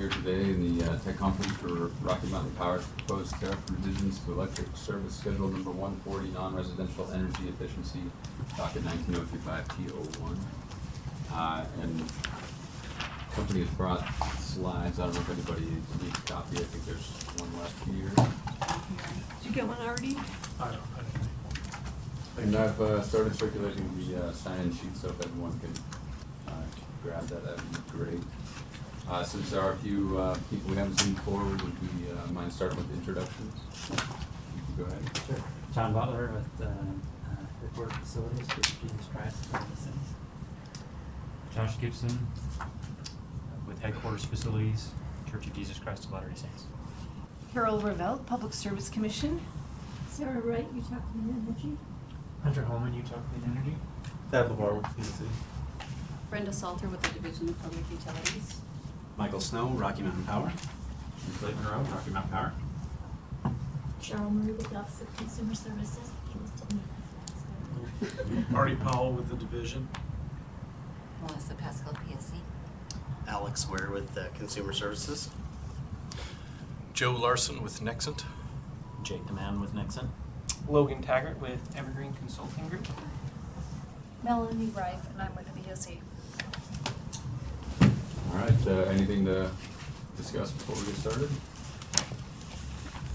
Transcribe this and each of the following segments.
here today in the tech conference for Rocky Mountain Power's proposed tariff revisions to electric service schedule number 140, non-residential energy efficiency, Docket 19025 T01. And the company has brought slides. I don't know if anybody needs a copy. I think there's one left here. Did you get one already? I don't. And I've started circulating the sign-in sheet, so if everyone can grab that, that would be great. Since there are a few people we haven't seen before, would we mind starting with introductions? You can go ahead. Sure. John Butler with Headquarters Facilities, Jesus Christ. Josh Gibson with Headquarters Facilities, Church of Jesus Christ of Latter-day Saints. Carol Ravel, Public Service Commission. Sarah Wright, Utah Clean Energy. Hunter Holman, Utah Clean Energy. Thad LeVar with PNC. Brenda Salter with the Division of Public Utilities. Michael Snow, Rocky Mountain Power. Clayton Monroe, Rocky Mountain Power. Cheryl Murray with the Office of Consumer Services. Marty Powell with the Division. Melissa Pascal, PSC. Alex Ware with Consumer Services. Joe Larson with Nexent. Jake DeMann with Nixon. Logan Taggart with Evergreen Consulting Group. Melanie Rife, and I'm with the BSC. All right, anything to discuss before we get started?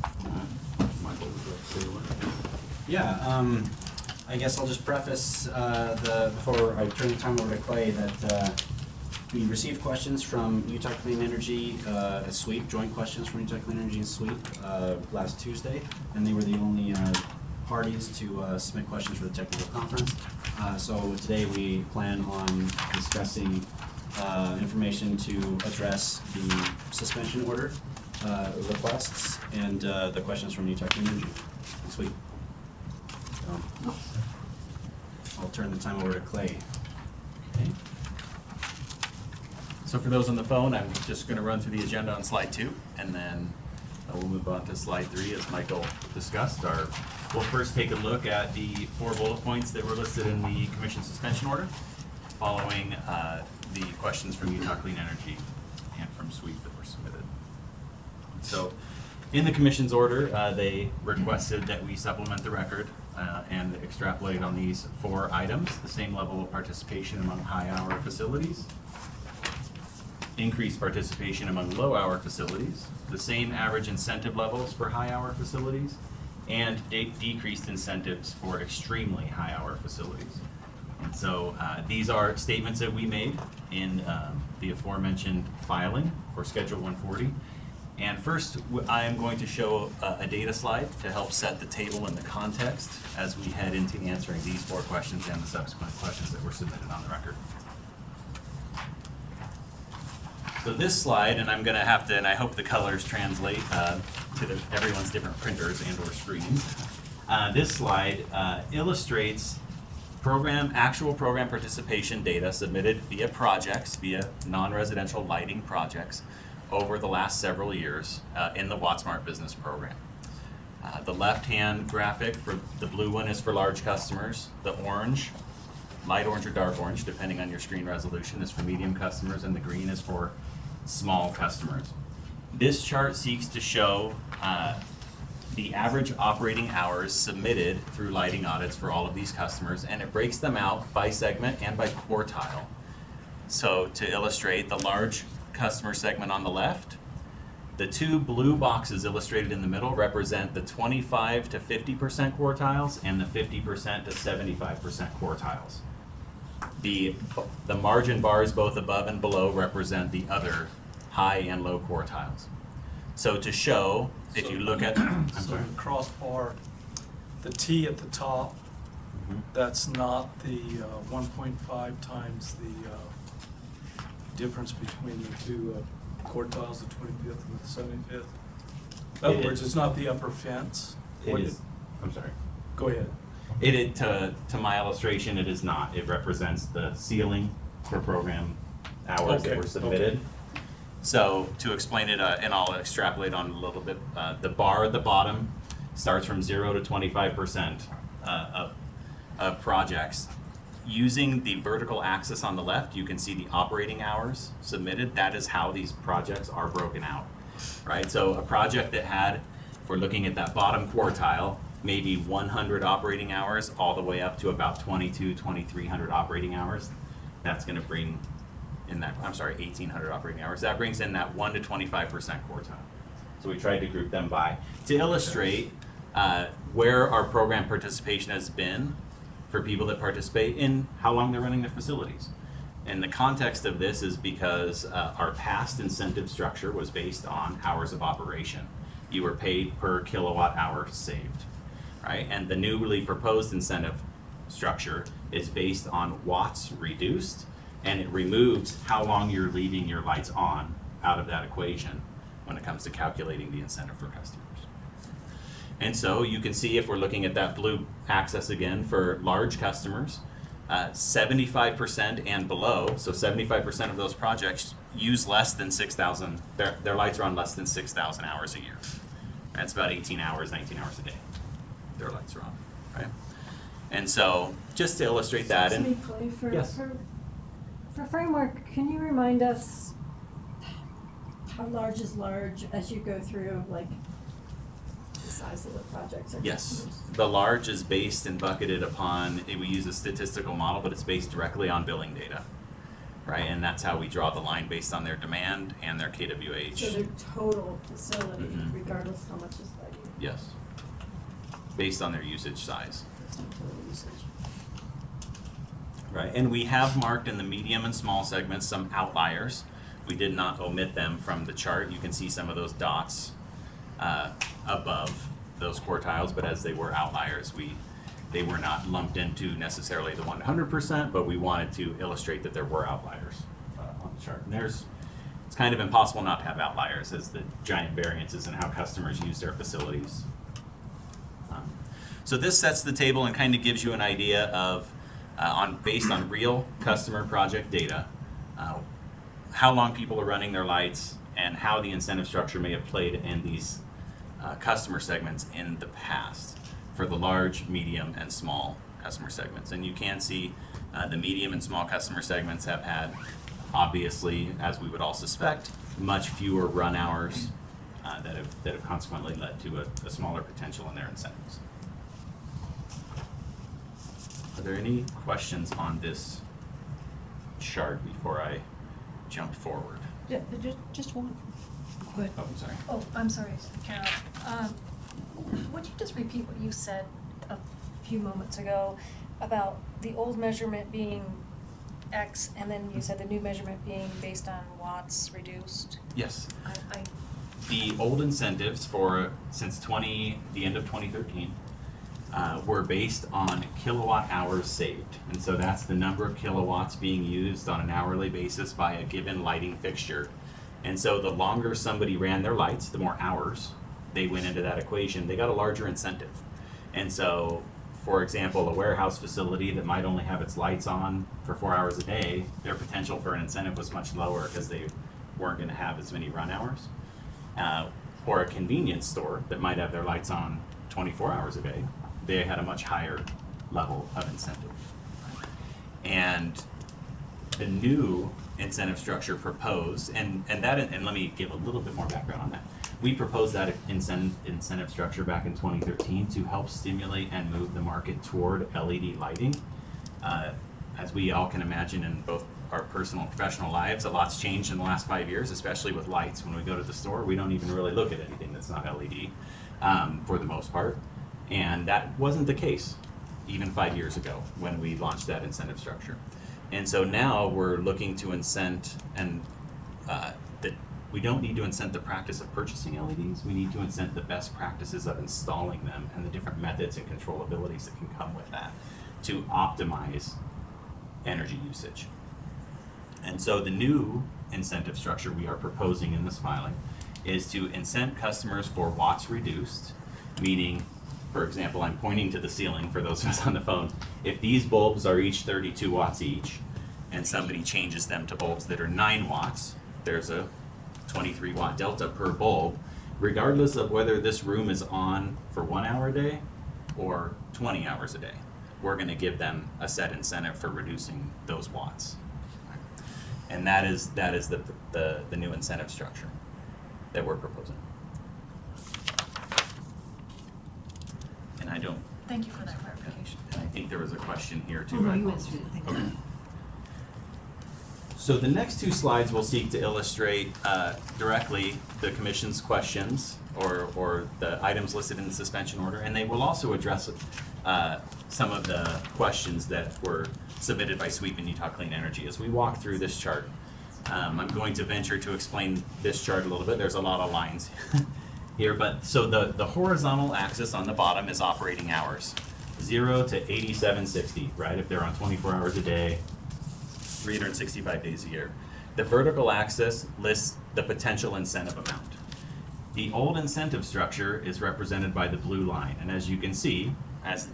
All right. Michael, would you like to say a word? Yeah, I guess I'll just preface before I turn the time over to Clay that we received questions from Utah Clean Energy, a sweep, joint questions from Utah Clean Energy and sweep last Tuesday, and they were the only parties to submit questions for the technical conference. So today we plan on discussing information to address the suspension order requests and the questions from Utah Clean Energy and sweep. So I'll turn the time over to Clay. Okay. So for those on the phone, I'm just going to run through the agenda on slide 2, and then we'll move on to slide 3 as Michael discussed. We'll first take a look at the 4 bullet points that were listed in the Commission suspension order, following the questions from Utah Clean Energy and from SWEEP that were submitted. So in the Commission's order, they requested that we supplement the record and extrapolate on these 4 items: the same level of participation among high-hour facilities, increased participation among low-hour facilities, the same average incentive levels for high-hour facilities, and decreased incentives for extremely high-hour facilities. And so these are statements that we made in the aforementioned filing for Schedule 140. And first, I am going to show a data slide to help set the table and the context as we head into answering these 4 questions and the subsequent questions that were submitted on the record. So this slide, and I'm going to have to, and I hope the colors translate to everyone's different printers and or screens. This slide illustrates actual program participation data submitted via projects, via non-residential lighting projects over the last several years in the WattSmart business program. The left-hand graphic, for the blue one, is for large customers. The orange, light orange or dark orange, depending on your screen resolution, is for medium customers, and the green is for small customers. This chart seeks to show the average operating hours submitted through lighting audits for all of these customers, and it breaks them out by segment and by quartile. So to illustrate, the large customer segment on the left, the 2 blue boxes illustrated in the middle represent the 25 to 50% quartiles and the 50% to 75% quartiles. The margin bars both above and below represent the other high and low quartiles. So to show, if you look at, I'm sorry. The crossbar, the T at the top, that's not the 1.5 times the difference between the 2 quartiles, the 25th and the 75th. In other words, it's not the upper fence. It is. I'm sorry. Go ahead. To my illustration, it is not. It represents the ceiling for program hours that were submitted. So to explain it, and I'll extrapolate on a little bit, the bar at the bottom starts from 0 to 25% of projects. using the vertical axis on the left, you can see the operating hours submitted. That is how these projects are broken out, right? So a project that had, if we're looking at that bottom quartile, maybe 100 operating hours all the way up to about 2,300 operating hours, that's going to bring in that, 1,800 operating hours. That brings in that 1 to 25% quartile. So we tried to group them by, to illustrate where our program participation has been for people that participate in how long they're running their facilities. And the context of this is because our past incentive structure was based on hours of operation. You were paid per kilowatt hour saved, right? And the newly proposed incentive structure is based on watts reduced, and it removes how long you're leaving your lights on out of that equation when it comes to calculating the incentive for customers. And so you can see, if we're looking at that blue axis again, for large customers, 75% and below, so 75% of those projects use less than 6,000, their lights are on less than 6,000 hours a year. That's about 18 hours, 19 hours a day their lights are on, right? And so just to illustrate that, and yes. For framework, can you remind us how large is large as you go through, like, the size of the projects? Yes, the large is based and bucketed upon, we use a statistical model, but it's based directly on billing data, right? And that's how we draw the line, based on their demand and their KWH. So their total facility, Mm-hmm. regardless how much is lighting? Yes, based on their usage size. Based on total usage. Right, and we have marked in the medium and small segments some outliers. We did not omit them from the chart. You can see some of those dots above those quartiles, but as they were outliers, they were not lumped into necessarily the 100%, but we wanted to illustrate that there were outliers on the chart. And it's kind of impossible not to have outliers, as the giant variances in how customers use their facilities. So this sets the table and kind of gives you an idea of, based on real customer project data, how long people are running their lights and how the incentive structure may have played in these customer segments in the past for the large, medium, and small customer segments. And you can see the medium and small customer segments have had, obviously, as we would all suspect, much fewer run hours that have consequently led to a smaller potential in their incentives. Are there any questions on this chart before I jump forward? Yeah, just one. Go ahead. Oh, I'm sorry. Oh, I'm sorry, Carol. Would you just repeat what you said a few moments ago about the old measurement being X, and then you said the new measurement being based on watts reduced? Yes. I The old incentives since the end of 2013 were based on kilowatt hours saved. And so that's the number of kilowatts being used on an hourly basis by a given lighting fixture. And so the longer somebody ran their lights, the more hours they went into that equation, they got a larger incentive. And so, for example, a warehouse facility that might only have its lights on for 4 hours a day, their potential for an incentive was much lower because they weren't going to have as many run hours. Or a convenience store that might have their lights on 24 hours a day, they had a much higher level of incentive. And the new incentive structure proposed, and let me give a little bit more background on that. We proposed that incentive structure back in 2013 to help stimulate and move the market toward LED lighting. As we all can imagine in both our personal and professional lives, a lot's changed in the last 5 years, especially with lights. When we go to the store, we don't even really look at anything that's not LED for the most part. And that wasn't the case even 5 years ago when we launched that incentive structure. And so now we're looking to incent, and that we don't need to incent the practice of purchasing LEDs, we need to incent the best practices of installing them and the different methods and controllabilities that can come with that to optimize energy usage. And so the new incentive structure we are proposing in this filing is to incent customers for watts reduced, meaning, for example, I'm pointing to the ceiling for those of us on the phone. If these bulbs are each 32 watts each, and somebody changes them to bulbs that are 9 watts, there's a 23 watt delta per bulb, regardless of whether this room is on for 1 hour a day or 20 hours a day. we're gonna give them a set incentive for reducing those watts. And that is the new incentive structure that we're proposing. And I don't, Thank you for that clarification. and I think there was a question here too. Oh, no, right? you went through it, thank you. Okay. So the next two slides will seek to illustrate directly the commission's questions or the items listed in the suspension order, and they will also address some of the questions that were submitted by Sweep and Utah Clean Energy. As we walk through this chart, I'm going to venture to explain this chart a little bit. There's a lot of lines here, but so the horizontal axis on the bottom is operating hours, 0 to 8760, right? If they're on 24 hours a day, 365 days a year. The vertical axis lists the potential incentive amount. The old incentive structure is represented by the blue line, and as you can see, as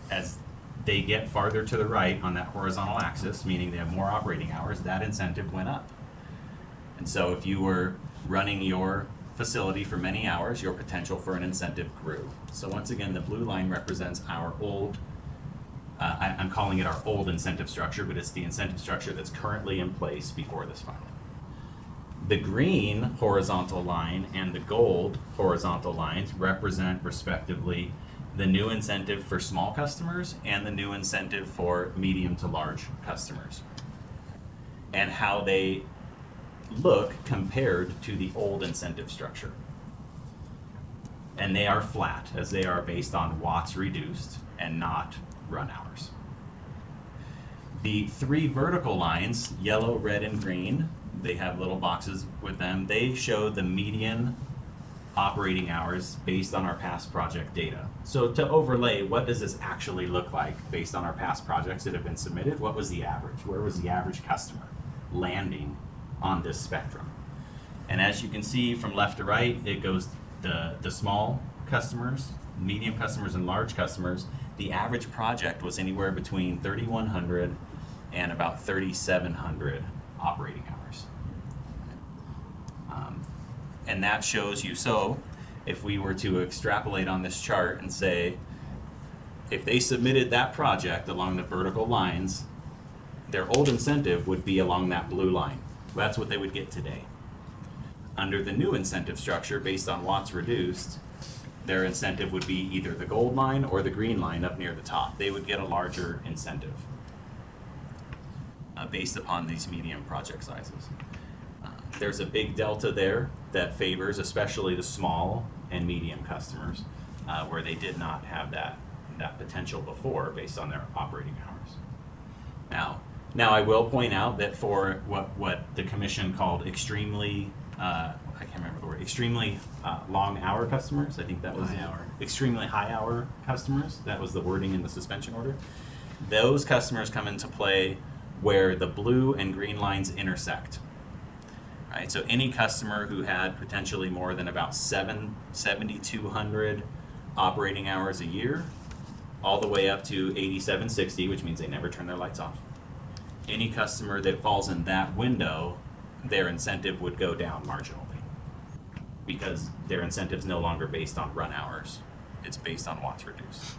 they get farther to the right on that horizontal axis, meaning they have more operating hours, that incentive went up. And so if you were running your facility for many hours, your potential for an incentive grew. So once again, the blue line represents our old, I'm calling it our old incentive structure, but it's the incentive structure that's currently in place before this filing. The green horizontal line and the gold horizontal lines represent respectively the new incentive for small customers and the new incentive for medium to large customers, and how they look compared to the old incentive structure. And they are flat, as they are based on watts reduced and not run hours. The three vertical lines, yellow, red, and green, they have little boxes with them. They show the median operating hours based on our past project data. So to overlay, what does this actually look like based on our past projects that have been submitted? What was the average? Where was the average customer landing on this spectrum? And as you can see from left to right, it goes the small customers, medium customers, and large customers. The average project was anywhere between 3,100 and about 3,700 operating hours. And that shows you, so if we were to extrapolate on this chart and say, if they submitted that project along the vertical lines, their old incentive would be along that blue line. That's what they would get today. Under the new incentive structure, based on watts reduced, their incentive would be either the gold line or the green line up near the top. They would get a larger incentive based upon these medium project sizes. There's a big delta there that favors especially the small and medium customers where they did not have that potential before based on their operating hours. Now I will point out that for what the commission called extremely, I can't remember the word, extremely long hour customers, I think that was extremely high hour customers, that was the wording in the suspension order. Those customers come into play where the blue and green lines intersect. Right, so any customer who had potentially more than about 7,200 operating hours a year, all the way up to 8,760, which means they never turn their lights off. Any customer that falls in that window, their incentive would go down marginally because their incentive is no longer based on run hours. It's based on watts reduced.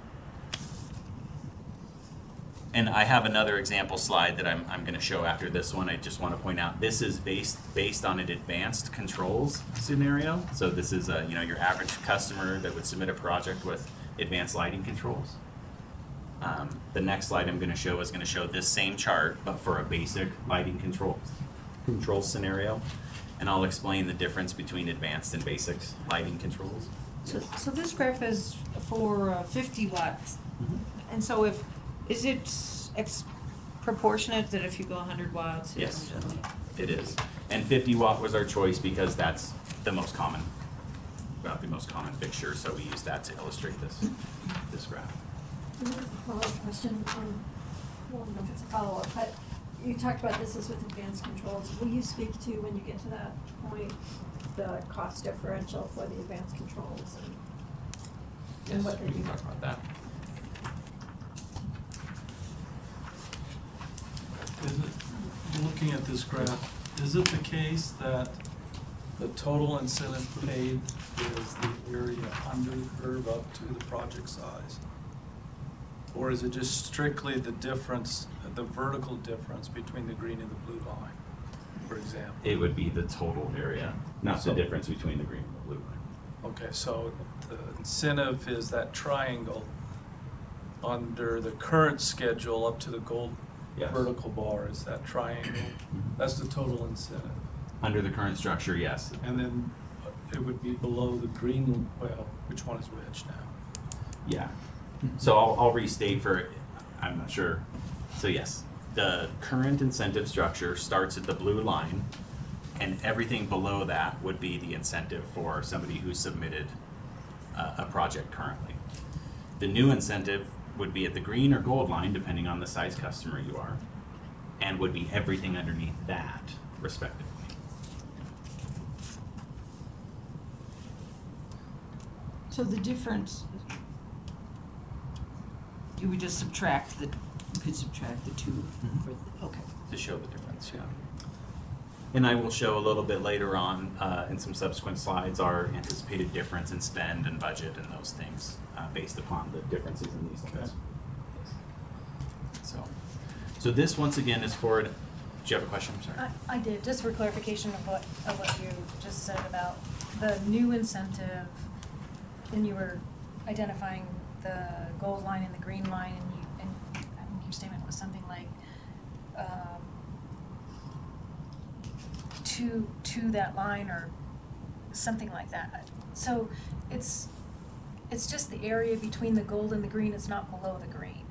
And I have another example slide that I'm going to show after this one. I just want to point out this is based on an advanced controls scenario. So this is your average customer that would submit a project with advanced lighting controls. The next slide I'm going to show is going to show this same chart, but for a basic lighting control scenario. And I'll explain the difference between advanced and basic lighting controls. So this graph is for 50 watts. Mm-hmm. And so is it proportionate that if you go 100 watts? Yes, it is. And 50 watt was our choice because that's the most common, about the most common fixture. So we use that to illustrate this graph. I have a follow-up question. I don't know if it's a follow-up, but you talked about this is with advanced controls. Will you speak to, when you get to that point, the cost differential for the advanced controls and what they we can do? talk about that. Looking at this graph, is it the case that the total incentive paid is the area under the curve up to the project size? Or is it just strictly the difference, the vertical difference between the green and the blue line, for example? It would be the total area, not the difference between the green and the blue line. Okay, so the incentive is that triangle under the current schedule up to the gold Yes. vertical bar is that triangle. That's the total incentive. Under the current structure, yes. And then it would be below the green, well, which one is which now? Yeah. So I'll restate for, I'm not sure. So yes, the current incentive structure starts at the blue line, and everything below that would be the incentive for somebody who submitted a project currently. The new incentive would be at the green or gold line, depending on the size customer you are, and would be everything underneath that, respectively. So the difference, you would just subtract the, you could subtract the two for the, okay. To show the difference, yeah. And I will show a little bit later on in some subsequent slides our anticipated difference in spend and budget and those things based upon the differences in these things. So this once again is for, do you have a question? I'm sorry. I did, just for clarification of what you just said about the new incentive, and you were identifying the gold line and the green line, and I think your statement was something like to that line or something like that. So it's just the area between the gold and the green, it's not below the green.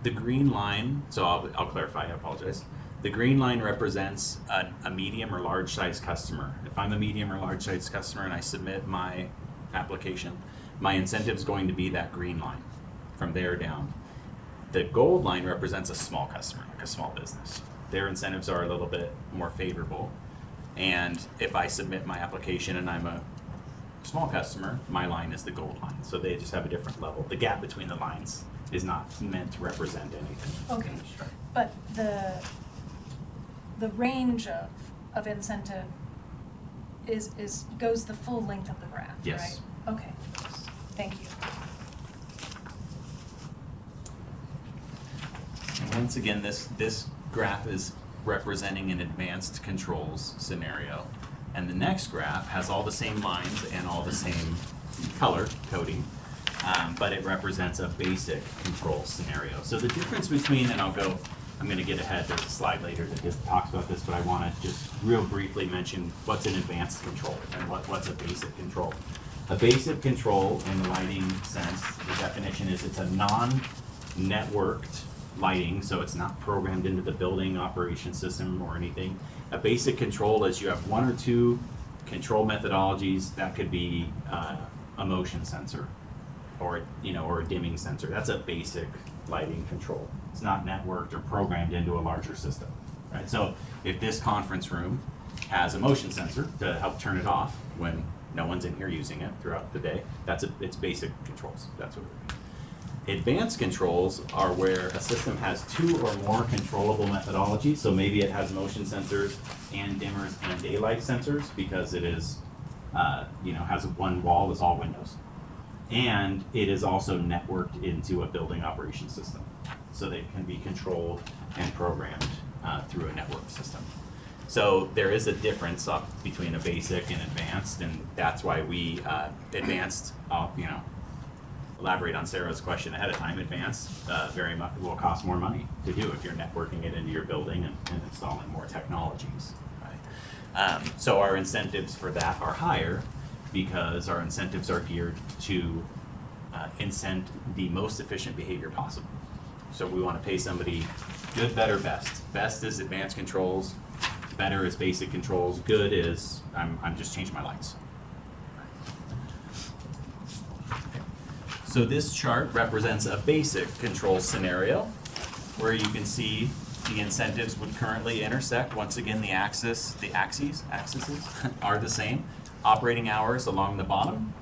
The green line, so I'll clarify, I apologize. The green line represents a medium or large size customer. If I'm a medium or large size customer and I submit my application, my incentive is going to be that green line from there down. The gold line represents a small customer, like a small business. Their incentives are a little bit more favorable. And if I submit my application and I'm a small customer, my line is the gold line. So they just have a different level. The gap between the lines is not meant to represent anything. Okay, but the range of incentive is goes the full length of the graph, Yes. right? Okay, thank you. And once again, this graph is representing an advanced controls scenario. And the next graph has all the same lines and all the same color coding, but it represents a basic control scenario. So the difference between, and I'm going to get ahead, there's a slide later that just talks about this, but I want to just real briefly mention what's an advanced control and what's a basic control. A basic control in the lighting sense, the definition is it's a non-networked lighting, so it's not programmed into the building operation system or anything. A basic control is you have one or two control methodologies. That could be a motion sensor or a dimming sensor. That's a basic lighting control. It's not networked or programmed into a larger system, right? So if this conference room has a motion sensor to help turn it off when no one's in here using it throughout the day, it's basic controls. That's what it would be. Advanced controls are where a system has two or more controllable methodologies. So maybe it has motion sensors and dimmers and daylight sensors because it is, has one wall is all windows. And it is also networked into a building operation system. So they can be controlled and programmed through a network system. So there is a difference between a basic and advanced, and that's why we advanced, elaborate on Sarah's question ahead of time. Advanced very much will cost more money to do if you're networking it into your building and installing more technologies. Right? So our incentives for that are higher because our incentives are geared to incent the most efficient behavior possible. So we want to pay somebody good, better, best. Best is advanced controls. Better is basic controls. Good is I'm just changing my lights. So this chart represents a basic control scenario where you can see the incentives would currently intersect. Once again, the axes are the same. Operating hours along the bottom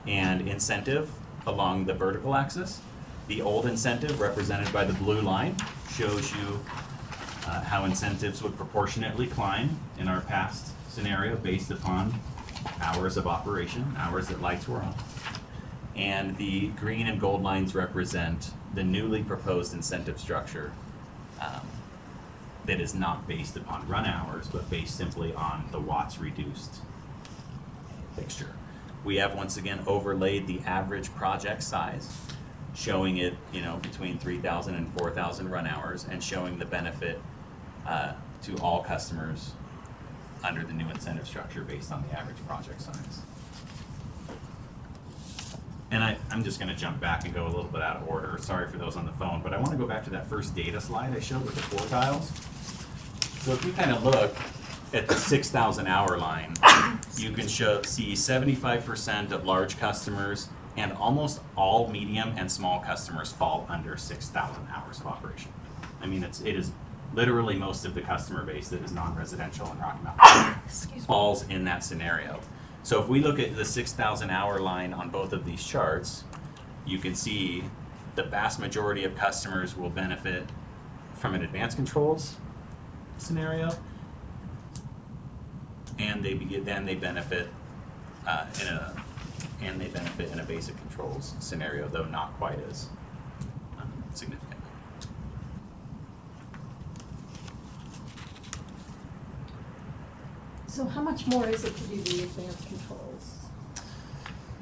and incentive along the vertical axis. The old incentive, represented by the blue line, shows you how incentives would proportionately climb in our past scenario based upon hours of operation, hours that lights were on. And the green and gold lines represent the newly proposed incentive structure that is not based upon run hours, but based simply on the watts reduced fixture. We have once again overlaid the average project size, showing it, between 3,000 and 4,000 run hours, and showing the benefit to all customers under the new incentive structure based on the average project size. And I'm just going to jump back and go a little bit out of order. Sorry for those on the phone, but I want to go back to that first data slide I showed with the quartiles. So if you kind of look at the 6,000 hour line, you can see 75% of large customers and almost all medium and small customers fall under 6,000 hours of operation. I mean, it is literally most of the customer base that is non-residential in Rocky Mountain falls in that scenario. So if we look at the 6,000 hour line on both of these charts, you can see the vast majority of customers will benefit from an advanced controls scenario, and they benefit in a basic controls scenario, though not quite as significant. So how much more is it to do the advanced controls?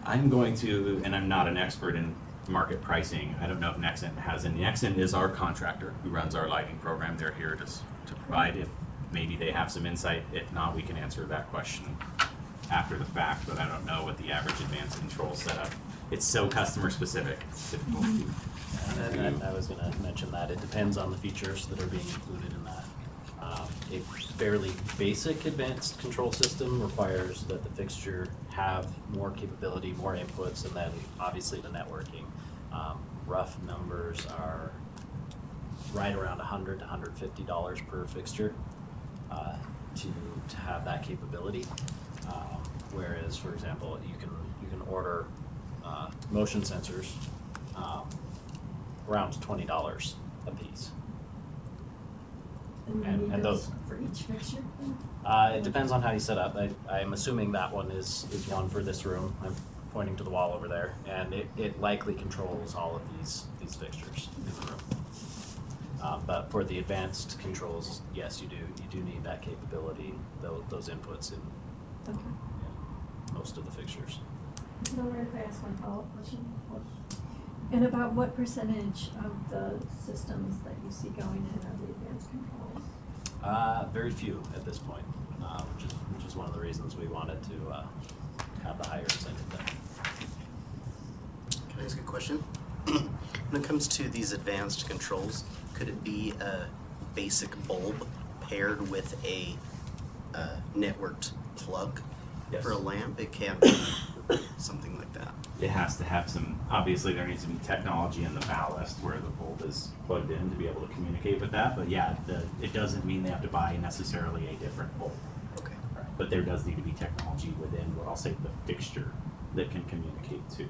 I'm going to, and I'm not an expert in market pricing. I don't know if Nexent has any. Nexent is our contractor who runs our lighting program. They're here to provide if maybe they have some insight. If not, we can answer that question after the fact, but I don't know what the average advanced control setup. It's so customer specific. It's difficult to And I was going to mention that it depends on the features that are being included in that. A fairly basic advanced control system requires that the fixture have more capability, more inputs, and then obviously the networking. Rough numbers are right around $100 to $150 per fixture to have that capability. Whereas, for example, you can order motion sensors around $20 a piece. And those for each fixture? it depends on how you set up. I'm assuming that one is one for this room. I'm pointing to the wall over there, and it likely controls all of these fixtures in the room. But for the advanced controls, yes, you do need that capability, those inputs in most of the fixtures. No worries if I ask one follow-up question. And about what percentage of the systems that you see going in are the advanced controls? Very few at this point, which is one of the reasons we wanted to have the higher incentive there. Can I ask a question? When it comes to these advanced controls, could it be a basic bulb paired with a networked plug for a lamp? It can't be something like that. It has to have some, obviously there needs to be technology in the ballast where the bulb is plugged in to be able to communicate with that, but yeah, it doesn't mean they have to buy necessarily a different bulb. Okay. Right. But there does need to be technology within what I'll say the fixture that can communicate to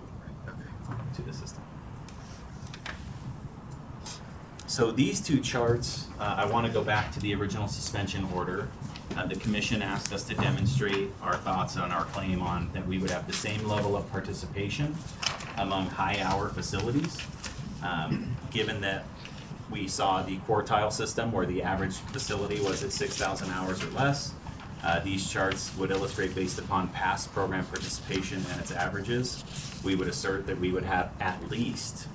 the system. So these two charts, I want to go back to the original suspension order. The commission asked us to demonstrate our thoughts on our claim on that we would have the same level of participation among high-hour facilities, given that we saw the quartile system where the average facility was at 6,000 hours or less. These charts would illustrate based upon past program participation and its averages. We would assert that we would have at least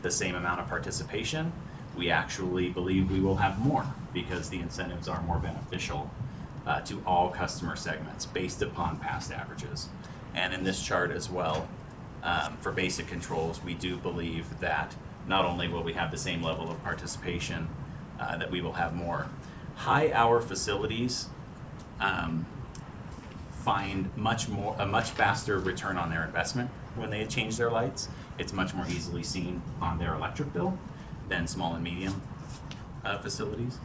the same amount of participation. We actually believe we will have more because the incentives are more beneficial to all customer segments based upon past averages. And in this chart as well, for basic controls, we do believe that not only will we have the same level of participation, that we will have more. High-hour facilities find a much faster return on their investment when they change their lights. It's much more easily seen on their electric bill than small and medium facilities.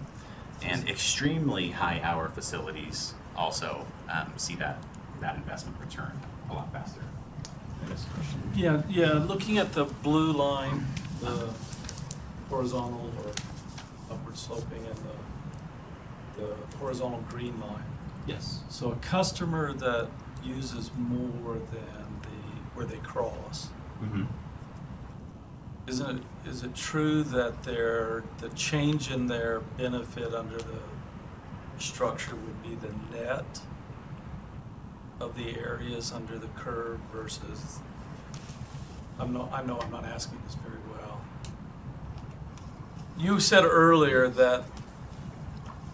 And extremely high-hour facilities also see that investment return a lot faster. Yeah, looking at the blue line, the horizontal or upward sloping, and the horizontal green line. Yes. So a customer that uses more than where they cross, Mhm. Is it true that the change in their benefit under the structure would be the net of the areas under the curve versus, I know I'm not asking this very well. You said earlier that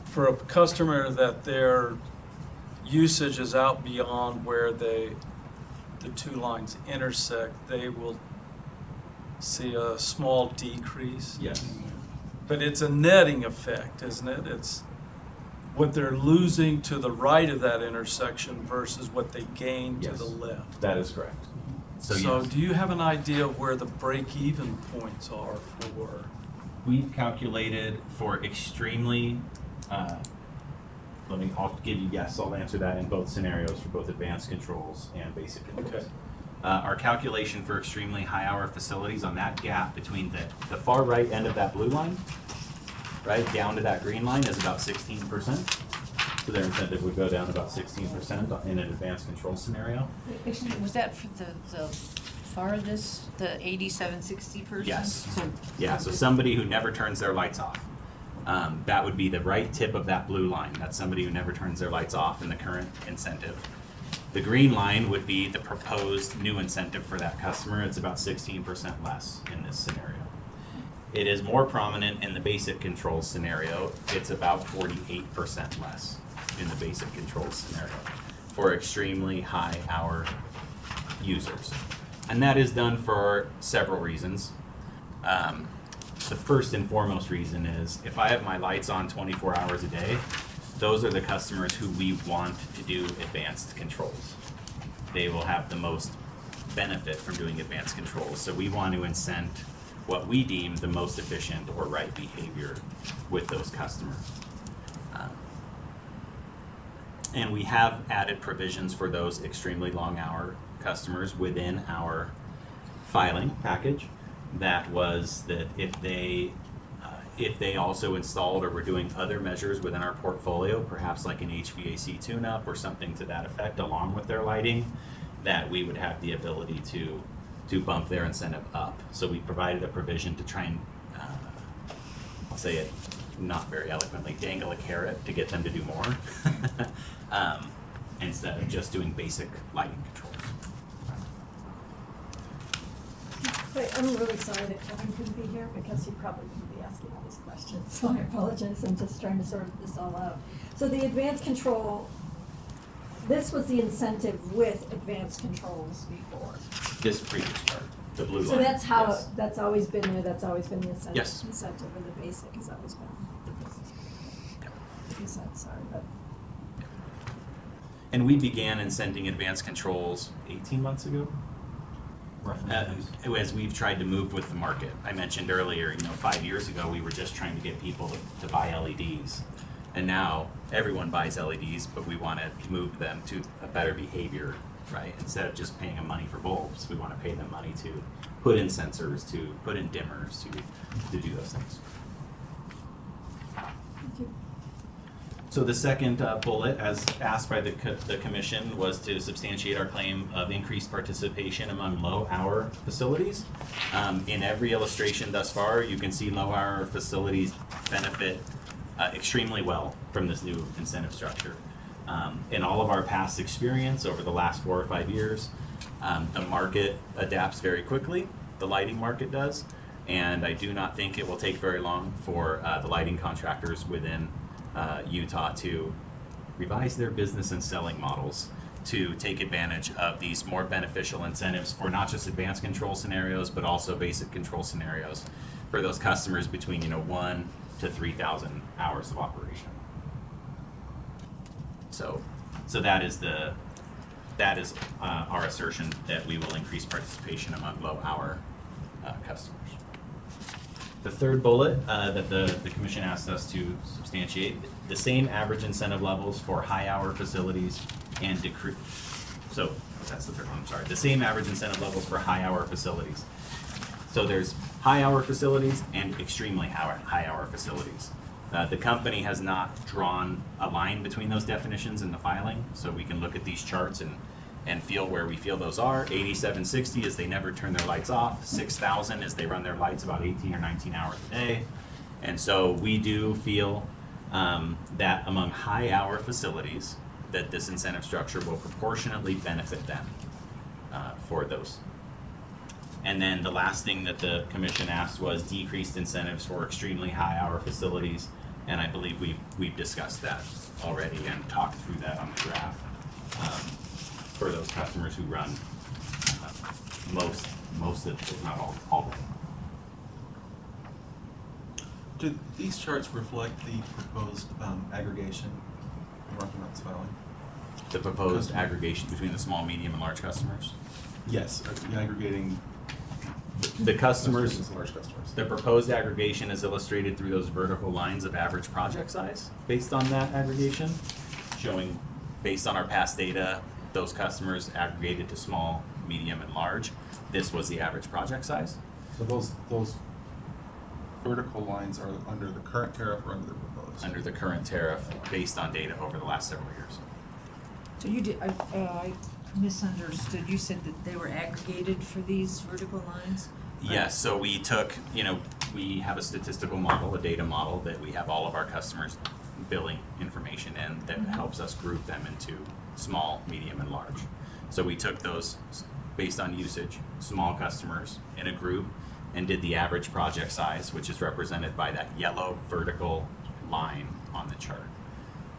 for a customer that their usage is out beyond where the two lines intersect, they will see a small decrease. Yes. But it's a netting effect, isn't it? It's what they're losing to the right of that intersection versus what they gain to Yes. the left. That is correct. So yes. do you have an idea of where the break-even points are for? We've calculated for extremely, I'll give you, yes, I'll answer that in both scenarios for both advanced controls and basic controls. Okay. Our calculation for extremely high hour facilities on that gap between the far right end of that blue line, right, down to that green line is about 16%. So their incentive would go down about 16% in an advanced control scenario. Was that for the farthest, the 8760 person? Yes. So, Yeah, so somebody who never turns their lights off. That would be the right tip of that blue line. That's somebody who never turns their lights off in the current incentive. The green line would be the proposed new incentive for that customer. It's about 16% less in this scenario. It is more prominent in the basic control scenario. It's about 48% less in the basic control scenario for extremely high hour users. And that is done for several reasons. The first and foremost reason is if I have my lights on 24 hours a day, those are the customers who we want to do advanced controls. They will have the most benefit from doing advanced controls. So we want to incent what we deem the most efficient or right behavior with those customers. And we have added provisions for those extremely long hour customers within our filing package. That was that if they also installed or were doing other measures within our portfolio, perhaps like an HVAC tune-up or something to that effect along with their lighting, that we would have the ability to bump their incentive up. So we provided a provision to try and, I'll say it not very eloquently, dangle a carrot to get them to do more instead of just doing basic lighting controls. Wait, I'm really sorry that Kevin couldn't be here because he probably wouldn't be asking all these questions, so I apologize. I'm just trying to sort this all out. So the advanced control, this was the incentive with advanced controls before. This previous part, the blue line. So that's how, yes. that's always been there, that's always been the incentive. Yes. Incentive, and the basic has always been. Sorry, but. And we began incenting advanced controls 18 months ago. As we've tried to move with the market. I mentioned earlier, 5 years ago we were just trying to get people to buy LEDs. And now everyone buys LEDs, but we want to move them to a better behavior, right? Instead of just paying them money for bulbs, we want to pay them money to put in sensors, to put in dimmers, to do those things. Thank you. So the second bullet, as asked by the commission, was to substantiate our claim of increased participation among low-hour facilities. In every illustration thus far, you can see low-hour facilities benefit extremely well from this new incentive structure. In all of our past experience over the last 4 or 5 years, the market adapts very quickly, the lighting market does, and I do not think it will take very long for the lighting contractors within Utah to revise their business and selling models to take advantage of these more beneficial incentives for not just advanced control scenarios, but also basic control scenarios for those customers between 1 to 3,000 hours of operation. So that is our assertion that we will increase participation among low-hour customers. The third bullet that the commission asked us to substantiate, the same average incentive levels for high-hour facilities and decrease. So that's the third one, I'm sorry. The same average incentive levels for high-hour facilities. So there's high-hour facilities and extremely high-hour facilities. The company has not drawn a line between those definitions in the filing, so we can look at these charts and feel where we feel those are. 8760 is they never turn their lights off. 6000 is they run their lights about 18 or 19 hours a day. And so we do feel that among high hour facilities, that this incentive structure will proportionately benefit them for those. And then the last thing that the commission asked was decreased incentives for extremely high hour facilities. And I believe we've discussed that already and talked through that on the graph for those customers who run most of, if not all day. Do these charts reflect the proposed aggregation in Rocky Mountain's filing? The proposed aggregation between the small, medium, and large customers? Yes, aggregating the customers, large customers. The proposed aggregation is illustrated through those vertical lines of average project size based on that aggregation, showing based on our past data, those customers aggregated to small, medium, and large. This was the average project size. So those vertical lines are under the current tariff or under the proposed? Under the current tariff based on data over the last several years. So you did, I misunderstood. You said that they were aggregated for these vertical lines? Yes, so we took, we have a statistical model, a data model that we have all of our customers' billing information in that helps us group them into small, medium, and large. So we took those based on usage, small customers in a group, and did the average project size, which is represented by that yellow vertical line on the chart.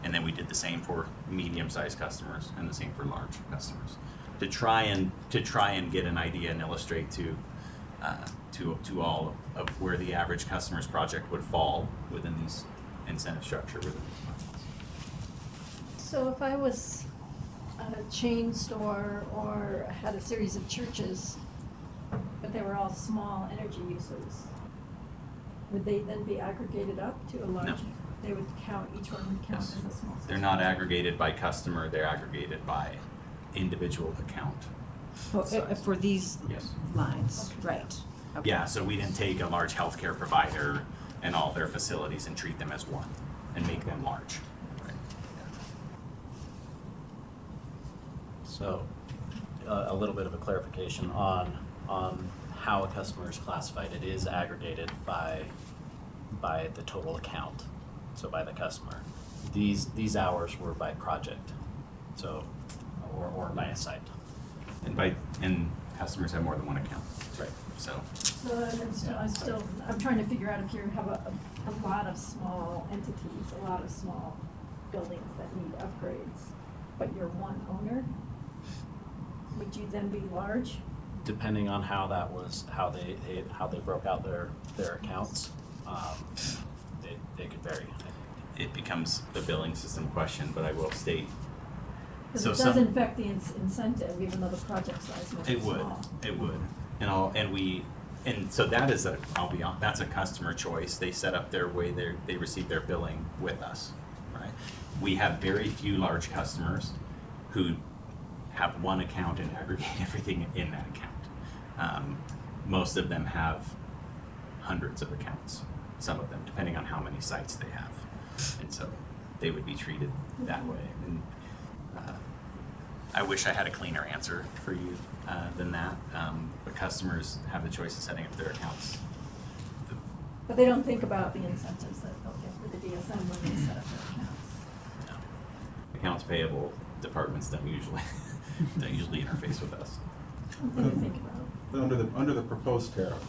And then we did the same for medium-sized customers and the same for large customers to try and get an idea and illustrate to all of where the average customer's project would fall within these incentive structure within these budgets. So if I was a chain store or had a series of churches, but they were all small energy users, would they then be aggregated up to a large? No. They would count, each one would count Yes. as a small system? They're not aggregated by customer, they're aggregated by individual account. Oh, size. for these Yes. lines, right. Okay. Yeah, so we didn't take a large healthcare provider and all their facilities and treat them as one and make them large. Right. So, a little bit of a clarification on how a customer is classified. It is aggregated by the total account, so by the customer. These hours were by project, so, or by a site. And customers have more than one account. Right. So. So I'm trying to figure out if you have a lot of small entities, a lot of small buildings that need upgrades, but you're one owner, would you then be large? Depending on how that was, how they broke out their accounts, they could vary. It becomes a billing system question, but I will state. Because So it does affect the incentive, even though the project size might be small. It would. And so that is that's a customer choice. They set up their way, they receive their billing with us, right? We have very few large customers who have one account and aggregate everything in that account. Most of them have hundreds of accounts, some of them, depending on how many sites they have. And so they would be treated that way. And I wish I had a cleaner answer for you than that. But customers have the choice of setting up their accounts. But they don't think about the incentives that they'll get for the DSM when they set up their accounts. No. Accounts payable departments don't usually interface with us. Something to think about. But under the proposed tariff,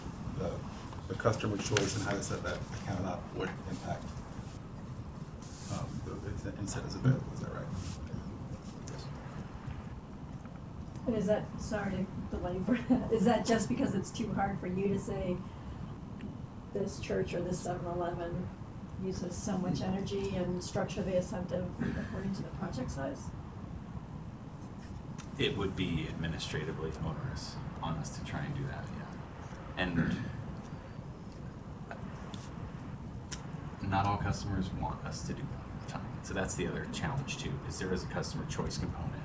the customer choice and how to set that account up would impact the incentives available, is that right? Yes. And is that, sorry to belabor, is that just because it's too hard for you to say this church or this 7-Eleven uses so much energy and structure the incentive according to the project size? It would be administratively onerous on us to try and do that, yeah. And not all customers want us to do that all the time. So that's the other challenge too, is there is a customer choice component.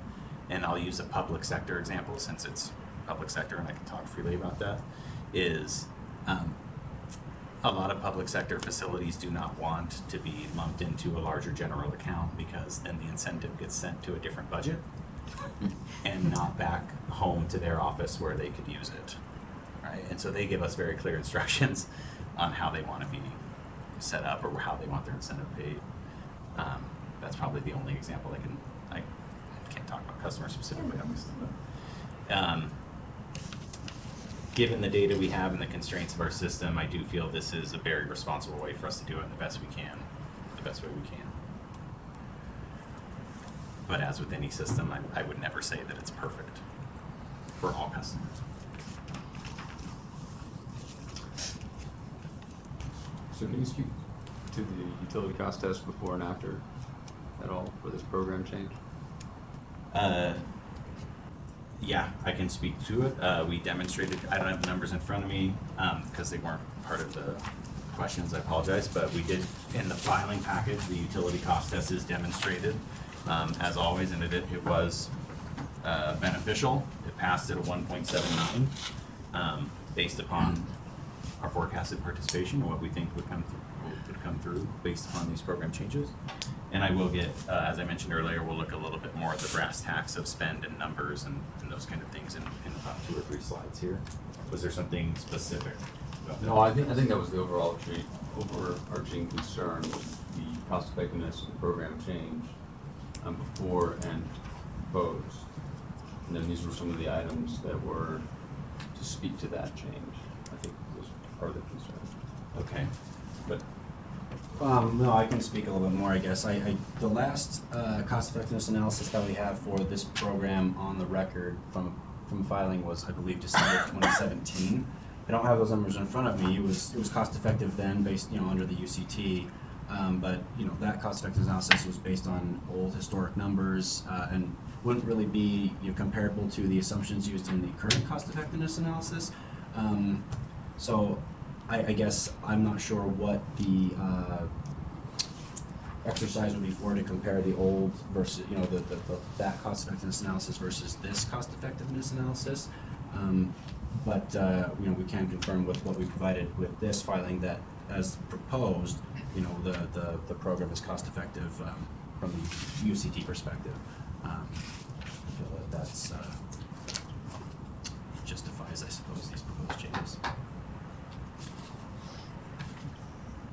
And I'll use a public sector example since it's public sector and I can talk freely about that, is a lot of public sector facilities do not want to be lumped into a larger general account because then the incentive gets sent to a different budget. and not back home to their office where they could use it, right? And so they give us very clear instructions on how they want to be set up or how they want their incentive paid. That's probably the only example I can't talk about customers specifically, obviously, but given the data we have and the constraints of our system, I do feel this is a very responsible way for us to do it the best we can, the best way we can. But as with any system, I would never say that it's perfect for all customers. So can you speak to the utility cost test before and after at all for this program change? Yeah, I can speak to it. We demonstrated, I don't have the numbers in front of me because they weren't part of the questions, I apologize, but we did, in the filing package, the utility cost test is demonstrated as always, and it was beneficial. It passed at a 1.79 based upon our forecasted participation and what we think would come through based upon these program changes. And I will get, as I mentioned earlier, we'll look a little bit more at the brass tacks of spend and numbers and those kind of things in about 2 or 3 slides here. Was there something specific about that? No, I think that was the overarching concern with the cost effectiveness of the program change before and proposed. And then these were some of the items that were to speak to that change. I think was part of the concern. Okay. But no, I can speak a little bit more, I guess. The last cost effectiveness analysis that we have for this program on the record from filing was, I believe, December of 2017. I don't have those numbers in front of me. It was cost effective then, based under the UCT, but that cost effectiveness analysis was based on old historic numbers and wouldn't really be comparable to the assumptions used in the current cost effectiveness analysis. So I guess I'm not sure what the exercise would be for to compare the old versus that cost effectiveness analysis versus this cost effectiveness analysis. But we can confirm with what we provided with this filing that, as proposed, the program is cost effective from the UCT perspective. I feel that's justifies, I suppose, these proposed changes.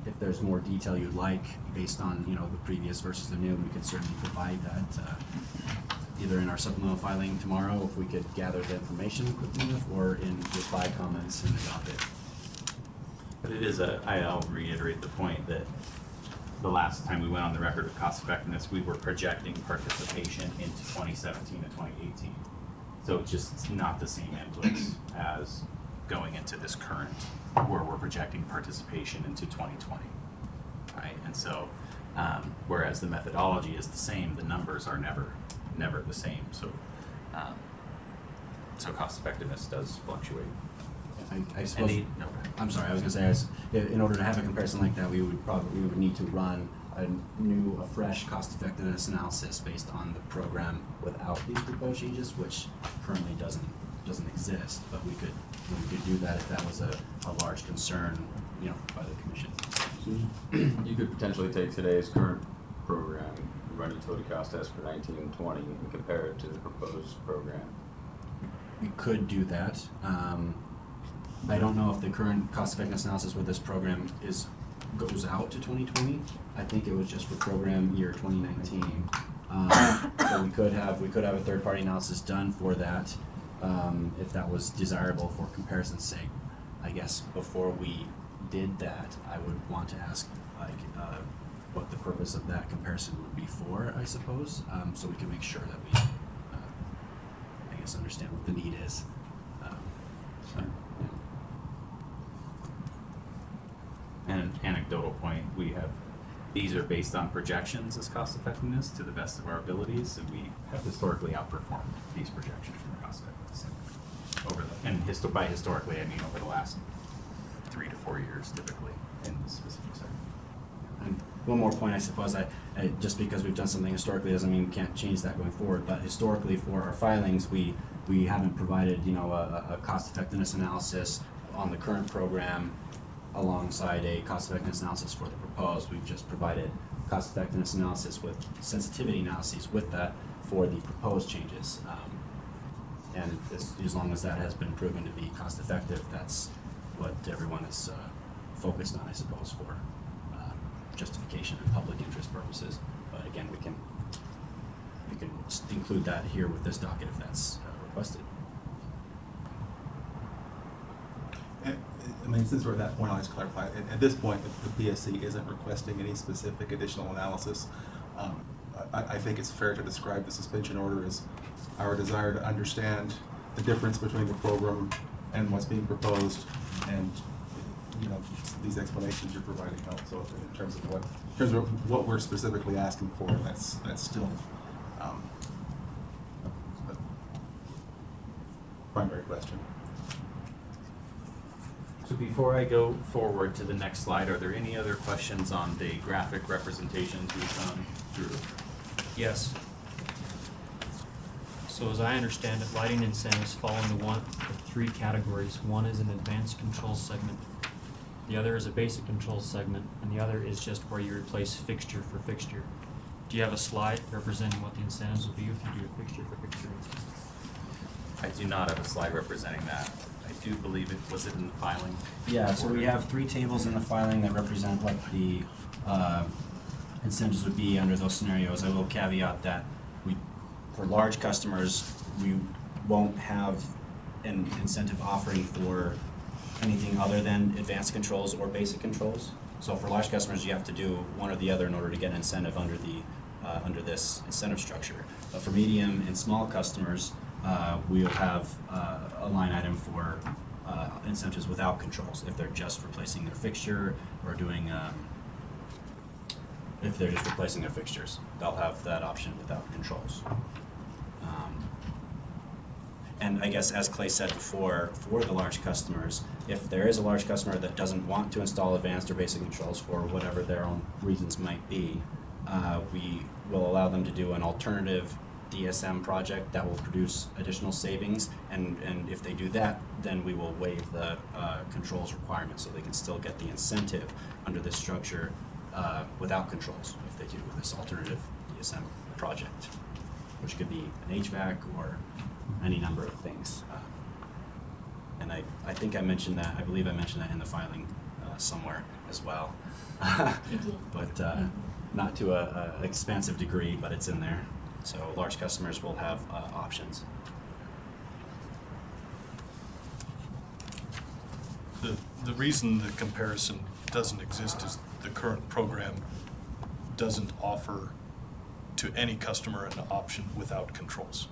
If there's more detail you'd like based on the previous versus the new, we could certainly provide that either in our supplemental filing tomorrow, if we could gather the information quickly enough, or in reply comments in the docket. But it is I'll reiterate the point that the last time we went on the record of cost effectiveness, we were projecting participation into 2017 and 2018. So it's just not the same inputs as going into this current, where we're projecting participation into 2020, right? And so, whereas the methodology is the same, the numbers are never the same. So, so cost effectiveness does fluctuate. I suppose. I'm sorry. I was going to say, in order to have a comparison like that, we would need to run a fresh cost effectiveness analysis based on the program without these proposed changes, which currently doesn't exist. But we could do that if that was a large concern, by the commission. So you could potentially take today's current program, run utility cost test for 19 and 20, and compare it to the proposed program. We could do that. I don't know if the current cost effectiveness analysis with this program goes out to 2020. I think it was just for program year 2019. So we could have a third-party analysis done for that, if that was desirable for comparison's sake. I guess before we did that, I would want to ask what the purpose of that comparison would be for, I suppose, so we can make sure that we, I guess, understand what the need is. And an anecdotal point, these are based on projections as cost effectiveness to the best of our abilities, and we have historically outperformed these projections from the cost effectiveness. By historically, I mean over the last 3 to 4 years, typically, in this specific sector. And one more point, I suppose, just because we've done something historically doesn't mean we can't change that going forward, but historically for our filings, we haven't provided, a cost effectiveness analysis on the current program alongside a cost effectiveness analysis for the proposed. We've just provided cost effectiveness analysis with sensitivity analyses with that for the proposed changes. And as long as that has been proven to be cost effective, that's what everyone is focused on, I suppose, for justification and public interest purposes. But again, we can include that here with this docket if that's requested. I mean, since we're at that point, I'll just clarify. At this point, the PSC isn't requesting any specific additional analysis. I think it's fair to describe the suspension order as our desire to understand the difference between the program and what's being proposed, and these explanations you're providing help. So in terms of what we're specifically asking for, that's still the primary question. So before I go forward to the next slide, are there any other questions on the graphic representations we've gone through? Yes. So as I understand it, lighting incentives fall into one of three categories. One is an advanced control segment, the other is a basic control segment, and the other is just where you replace fixture for fixture. Do you have a slide representing what the incentives will be if you do a fixture for fixture? I do not have a slide representing that. I do believe it was in the filing. Yeah, so we have 3 tables in the filing that represent what the incentives would be under those scenarios. I will caveat that for large customers, we won't have an incentive offering for anything other than advanced controls or basic controls. So for large customers, you have to do one or the other in order to get an incentive under this incentive structure. But for medium and small customers, we'll have a line item for incentives without controls. If they're just replacing their fixture or doing, if they're just replacing their fixtures, they'll have that option without controls. And I guess, as Clay said before, for the large customers, if there is a large customer that doesn't want to install advanced or basic controls for whatever their own reasons might be, we will allow them to do an alternative DSM project that will produce additional savings, and if they do that, then we will waive the controls requirement so they can still get the incentive under this structure without controls if they do this alternative DSM project, which could be an HVAC or any number of things. And I think I mentioned that, I believe I mentioned that in the filing somewhere as well. But not to an expansive degree, but it's in there. So large customers will have options. The reason the comparison doesn't exist is the current program doesn't offer to any customer an option without controls.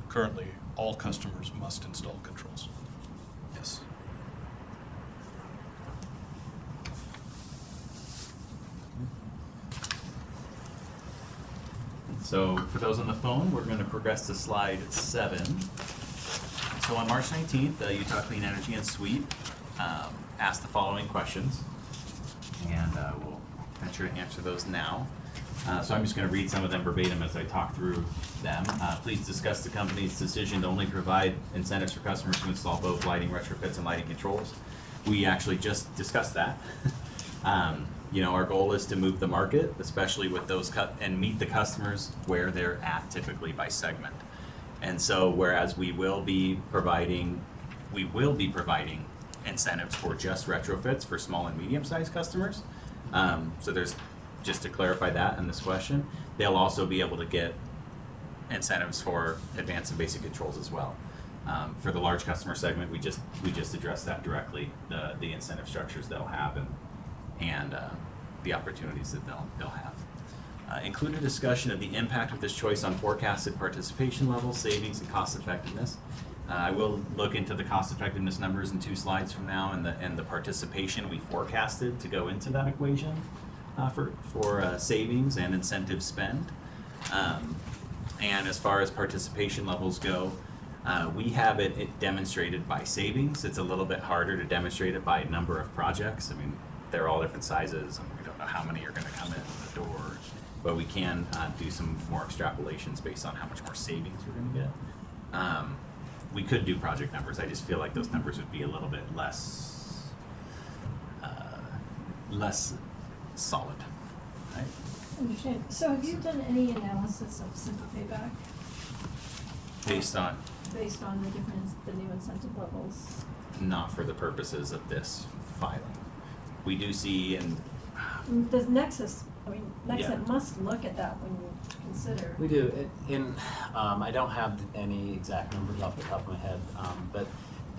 Currently, all customers must install controls. Yes. So for those on the phone, we're going to progress to slide 7. So on March 19th, Utah Clean Energy and SWEEP asked the following questions, and we'll venture to answer those now. So I'm just going to read some of them verbatim as I talk through them. Please discuss the company's decision to only provide incentives for customers to install both lighting retrofits and lighting controls. We actually just discussed that. Our goal is to move the market, especially with those and meet the customers where they're at typically by segment. And so whereas we will be providing incentives for just retrofits for small and medium-sized customers. So there's, just to clarify that in this question, they'll also be able to get incentives for advanced and basic controls as well. For the large customer segment, we just addressed that directly, the incentive structures they'll have and the opportunities that they'll have. Include a discussion of the impact of this choice on forecasted participation levels, savings, and cost effectiveness. I will look into the cost effectiveness numbers in 2 slides from now, and the participation we forecasted to go into that equation for savings and incentive spend. And as far as participation levels go, we have it demonstrated by savings. It's a little bit harder to demonstrate it by number of projects. I mean, they're all different sizes, and we don't know how many are going to come in the door, but we can do some more extrapolations based on how much more savings we're going to get. We could do project numbers. I just feel like those numbers would be a little bit less solid, right? understand. So have you done any analysis of simple payback Based on, based on the new incentive levels? not for the purposes of this filing. We do see, and Does Nexus, Nexus Yeah. must look at that when you consider. We do. I don't have any exact numbers off the top of my head, but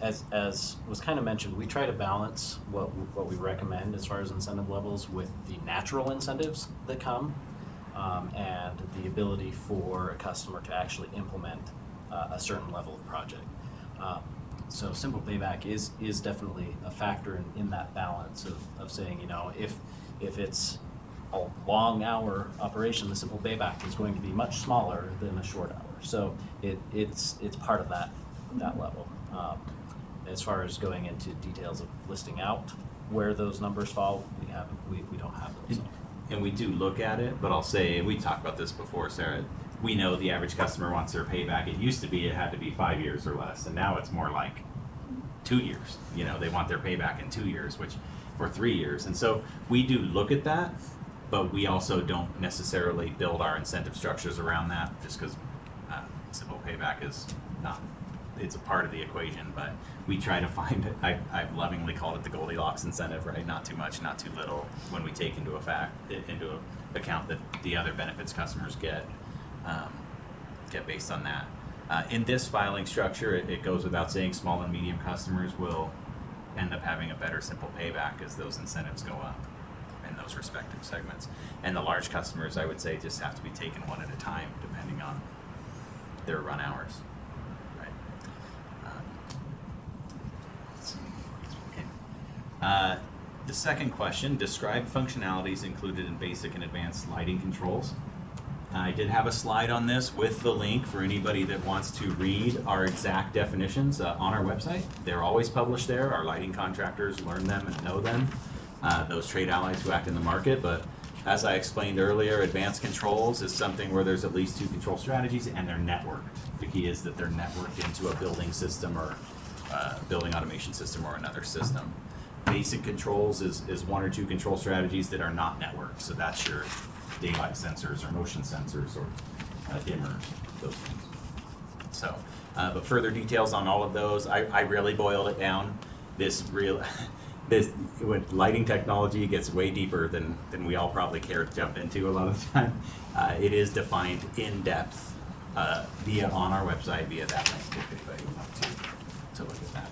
as was kind of mentioned, we try to balance what we recommend as far as incentive levels with the natural incentives that come, and the ability for a customer to actually implement a certain level of project. So simple payback is definitely a factor in that balance of saying, if it's a long hour operation, the simple payback is going to be much smaller than a short hour. So it's part of that level. As far as going into details of listing out where those numbers fall, we don't have those. and we do look at it, but I'll say, we talked about this before, Sarah, we know the average customer wants their payback. It used to be it had to be 5 years or less, and now it's more like 2 years. They want their payback in 2 years, or 3 years. And so we do look at that, but we also don't necessarily build our incentive structures around that, just because simple payback is not, it's a part of the equation, but we try to find it. I've lovingly called it the Goldilocks incentive, right? Not too much, not too little, when we take into account that the other benefits customers get based on that. In this filing structure, it goes without saying, small and medium customers will end up having a better simple payback as those incentives go up in those respective segments. And the large customers, I would say, just have to be taken one at a time, depending on their run hours. The second question, describe functionalities included in basic and advanced lighting controls. I did have a slide on this with the link for anybody that wants to read our exact definitions on our website. They're always published there. Our lighting contractors learn them and know them, those trade allies who act in the market. But as I explained earlier, advanced controls is something where there's at least 2 control strategies and they're networked. The key is that they're networked into a building system or building automation system or another system. Basic controls is 1 or 2 control strategies that are not networked. So that's your daylight sensors or motion sensors or dimmers, those things. So, but further details on all of those, I really boiled it down. When lighting technology gets way deeper than we all probably care to jump into a lot of the time. It is defined in depth on our website via that link if anybody would like to look at that.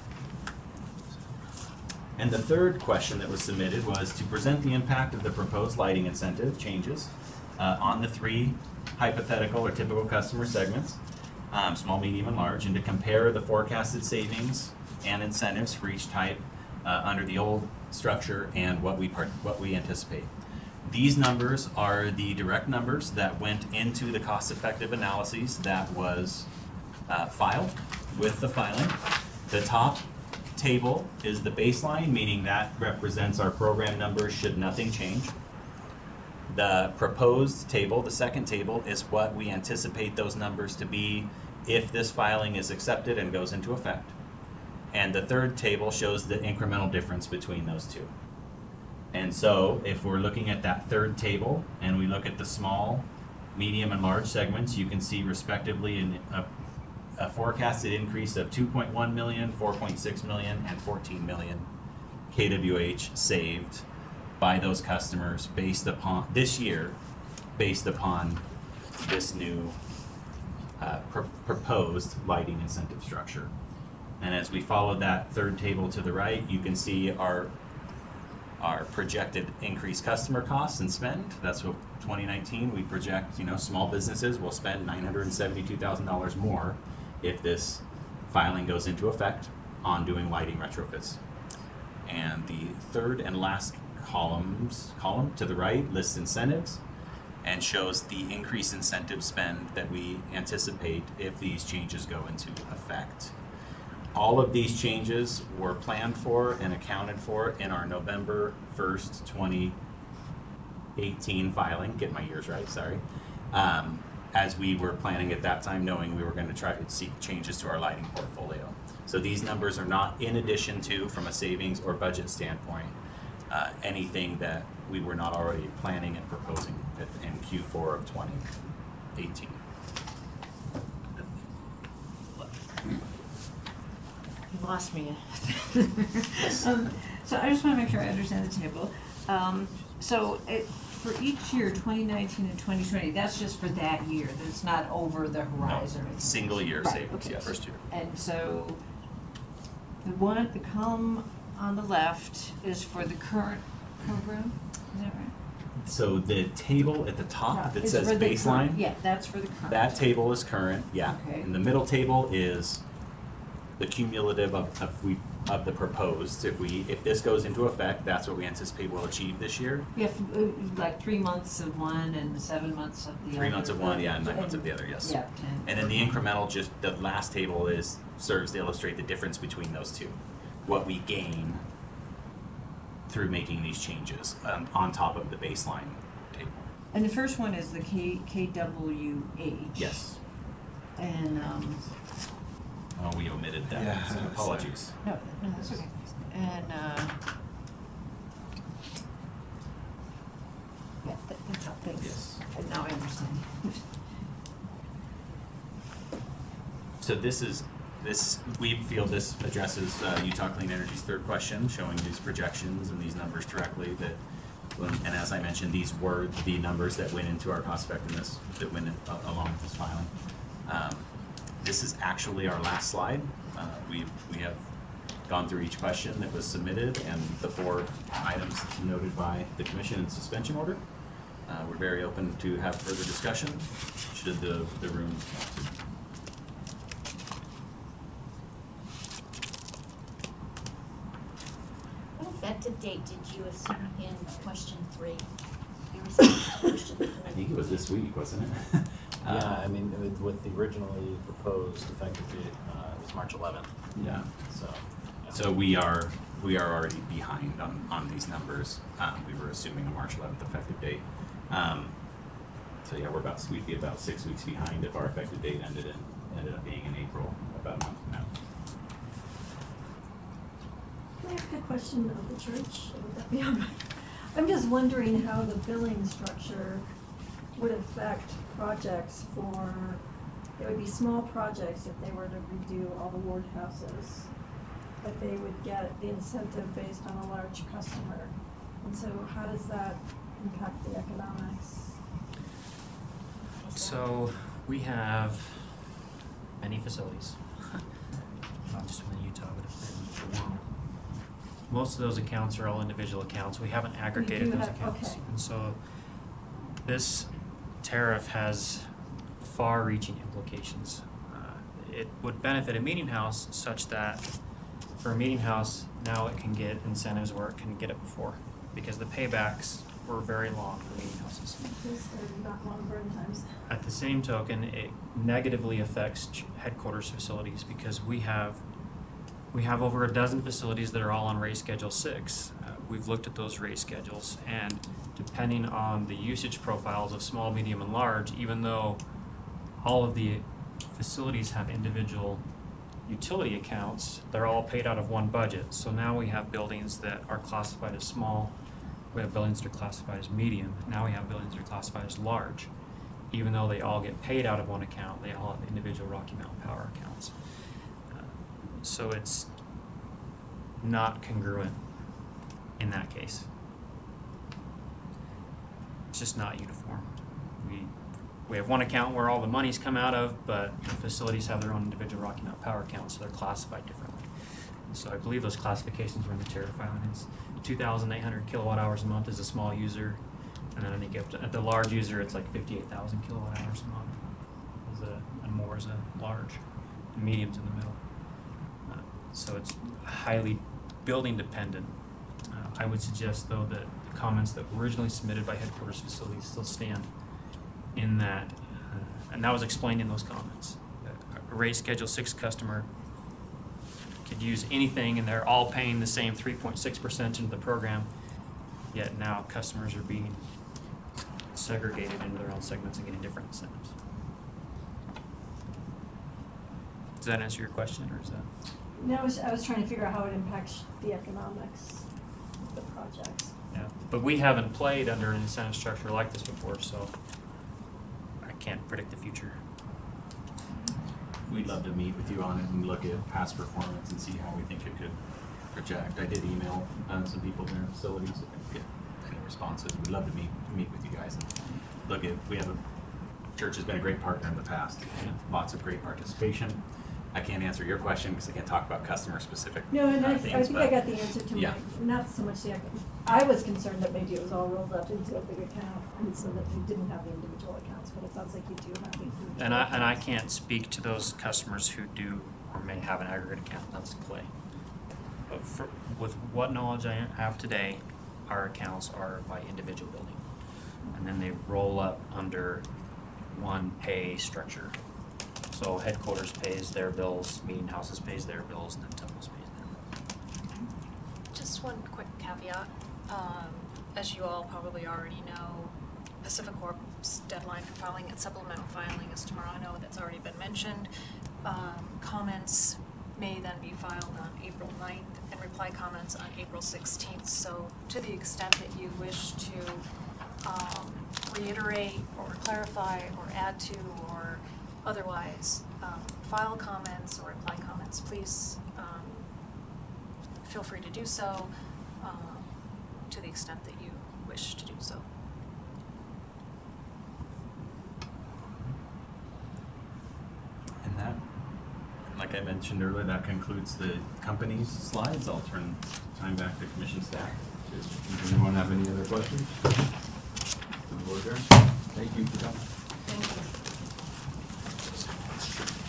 And the third question that was submitted was to present the impact of the proposed lighting incentive changes on the 3 hypothetical or typical customer segments, small, medium, and large, and to compare the forecasted savings and incentives for each type under the old structure and what we anticipate. These numbers are the direct numbers that went into the cost-effective analyses that was filed with the filing. The top table is the baseline, meaning that represents our program numbers should nothing change. The proposed table, the second table, is what we anticipate those numbers to be if this filing is accepted and goes into effect. And the third table shows the incremental difference between those 2. And so if we're looking at that third table and we look at the small, medium, and large segments, you can see respectively a forecasted increase of 2.1 million, 4.6 million, and 14 million kWh saved by those customers based upon this year, based upon this new proposed lighting incentive structure. And as we follow that third table to the right, you can see our projected increased customer costs and spend. That's what 2019 we project. Small businesses will spend $972,000 more if this filing goes into effect on doing lighting retrofits. And the third and last column to the right lists incentives and shows the increased incentive spend that we anticipate if these changes go into effect. All of these changes were planned for and accounted for in our November 1st, 2018 filing. Get my years right, sorry. As we were planning at that time, knowing we were going to try to seek changes to our lighting portfolio. So these numbers are not in addition to, from a savings or budget standpoint, anything that we were not already planning and proposing in Q4 of 2018. You lost me. So I just wanna make sure I understand the table. So for each year, 2019 and 2020, that's just for that year, that's not over the horizon or anything? Single year Right, savings, okay. yes. First year. And so the column on the left is for the current program, is that right? So the table at the top that Is says for the baseline, current- Yeah, that's for the current. that table is current, yeah. Okay. And the middle table is the cumulative of the proposed. If this goes into effect, that's what we anticipate we'll achieve this year. You have, like 3 months of one and 7 months of the other. 3 months of one, yeah, and 9 months of the other, yes. Yeah. And then the incremental, just the last table serves to illustrate the difference between those two. What we gain through making these changes on top of the baseline table. And the first one is the KWH. Yes. And, Oh, we omitted that, Yeah, so apologies. no, that's okay. And, yeah, that's all, thanks. Yes. And now I understand. So we feel this addresses Utah Clean Energy's third question, showing these projections and these numbers directly and as I mentioned, these were the numbers that went into our cost effectiveness, that went along with this filing. This is actually our last slide. We have gone through each question that was submitted and the 4 items noted by the commission in suspension order. We're very open to have further discussion should the room want to. What effective date did you assume in question 3? Your response to question 3? I think it was this week, wasn't it? Yeah, I mean, with the originally proposed effective date, it was March 11th. Yeah. So We are already behind on these numbers. We were assuming a March 11th effective date. So yeah, we'd be about 6 weeks behind if our effective date ended up being in April, about a month from now. Can I ask a question of the church? Would that be all right? I'm just wondering how the billing structure would affect projects it would be small projects if they were to redo all the ward houses, but they would get the incentive based on a large customer. And so how does that impact the economics? So we have many facilities, not just in Utah, but in the world. Most of those accounts are all individual accounts. We haven't aggregated those accounts. Okay. And so this tariff has far-reaching implications. It would benefit a meeting house such that for a meeting house, now it can get incentives where it couldn't get it before, because the paybacks were very long for meeting houses. Because they're not long burn times. At the same token, it negatively affects headquarters facilities because we have over a dozen facilities that are all on rate schedule 6. We've looked at those rate schedules, and depending on the usage profiles of small, medium, and large, even though all of the facilities have individual utility accounts, they're all paid out of one budget. So now we have buildings that are classified as small, we have buildings that are classified as medium, now we have buildings that are classified as large. Even though they all get paid out of one account, they all have individual Rocky Mountain Power accounts. So it's not congruent in that case. It's just not uniform. We have one account where all the monies come out of, but the facilities have their own individual Rocky Mountain Power accounts, so they're classified differently. And so I believe those classifications were in the tariff filing. It's 2,800 kilowatt hours a month is a small user, and then I think at the large user it's like 58,000 kilowatt hours a month, and more is a large, and medium's in the middle. So it's highly building dependent. I would suggest though that the comments that were originally submitted by headquarters facilities still stand in that, and that was explained in those comments. A rate schedule 6 customer could use anything and they're all paying the same 3.6% into the program, yet now customers are being segregated into their own segments and getting different incentives. Does that answer your question, or is that? No, I was trying to figure out how it impacts the economics of the projects. Yeah, but we haven't played under an incentive structure like this before, so I can't predict the future. We'd love to meet with you on it and look at past performance and see how we think it could project. I did email some people in their facilities and get any responses. We'd love to meet with you guys and look at, church has been a great partner in the past, and lots of great participation. I can't answer your question because I can't talk about customer specific No, and I things, think but I got the answer to yeah. not so much I was concerned that maybe it was all rolled up into a big account, and so that you didn't have the individual accounts, but it sounds like you do have the individual And I accounts. can't speak to those customers who do or may have an aggregate account. That's Clay. But with what knowledge I have today, our accounts are by individual building, and then they roll up under one pay structure. So headquarters pays their bills, meeting houses pays their bills, and then Temples pays their bills. Just one quick caveat. As you all probably already know, Pacific Corp's deadline for filing its supplemental filing is tomorrow. I know that's already been mentioned. Comments may then be filed on April 9th and reply comments on April 16th. So to the extent that you wish to reiterate or clarify or add to or otherwise file comments or reply comments, please feel free to do so to the extent that you wish to do so. And that, like I mentioned earlier, that concludes the company's slides. I'll turn time back to commission staff. Does anyone have any other questions? Thank you for coming.